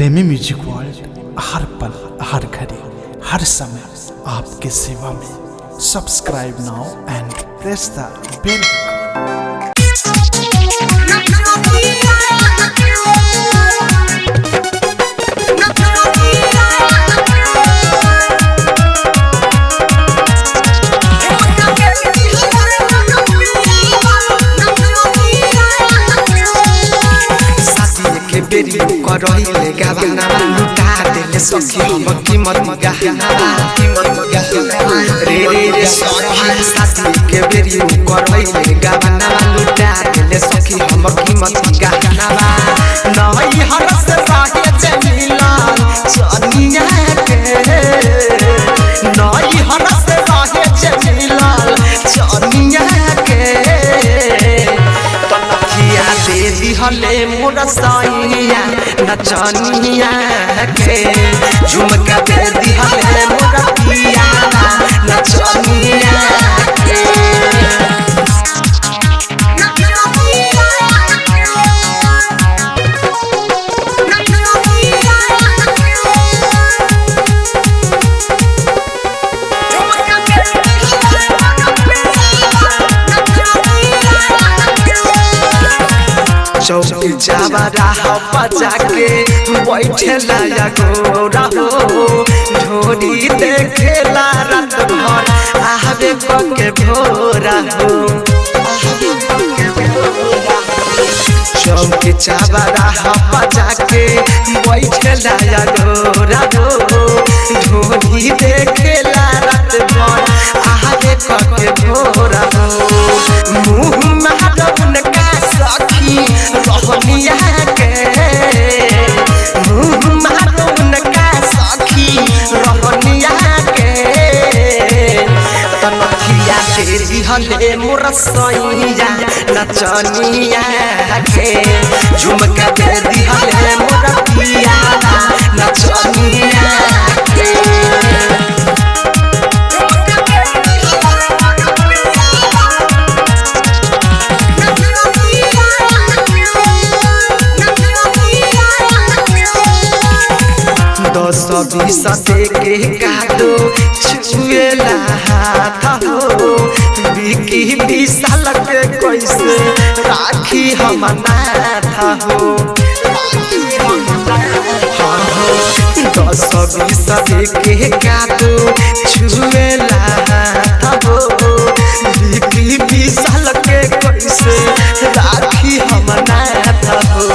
प्रेमी music world हर पल हर घड़ी हर समय आपके सेवा में। सब्सक्राइब नाउ एंड प्रेस द बेल। बेरी करहिले गाना लुटा देले सखी हम कीमत गहना रे रे रे सखी साथी के बेरी करहिले गाना लुटा देले सखी हम कीमत गहना नई हरस राहे जमीला चनिया के नई हरस राहे जमीला चनिया के हले मोरा साइया नचनिया के झुमका दे दी हले मोरा पिया नचनिया के चौकी जावा राह बजा के बैठेला या गोरा हो ढोरी देखेला रात भर आवे के भोरा हो चौकी जावा राह बजा के बैठेला या गोरा हो ढोरी देखेला रात भर आवे के भोरा हो मुँह मारन का सखी रहनिया के मुँह मारन का सखी रहनिया के तनखिया दे दिहले मोर सैया नचनिया के झुमका दे दिहले मोर पिया नचनिया के दस बीस के कादो छुएला हाथ हो बिकी विशाल के कैसे राखी हम नाथ हो दस बीस के कादो छुएला हाथ हो बिकी विशाल के कैसे राखी हम नाथ हो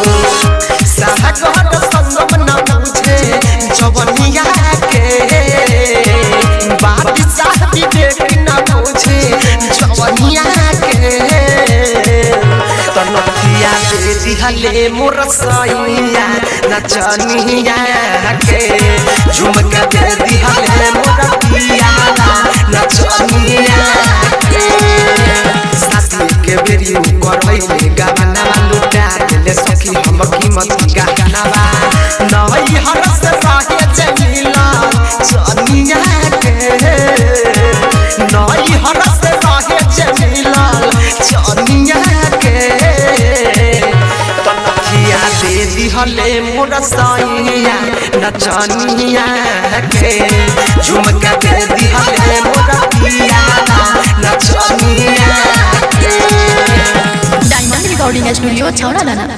सागर संगम न पूछे जवनिया के बात साहबी देख न पूछे जवनिया के तनखिया दे दिहले मोर सैया नचनिया के झुमका दे दिहले मोर पिया नचनिया के साथी के बेरी करहिले गाना लुटा देले सखी हम कीमत गहना नई हरस राहे जमीला चनिया के नई हरस राहे जमीला चनिया के तनखिया दे दिहले मोर सैया नचनिया के झुमका दे दिहले मोर पिया नचनिया के डायमंड रिकॉर्डिंग स्टूडियो छौड़ा दाना।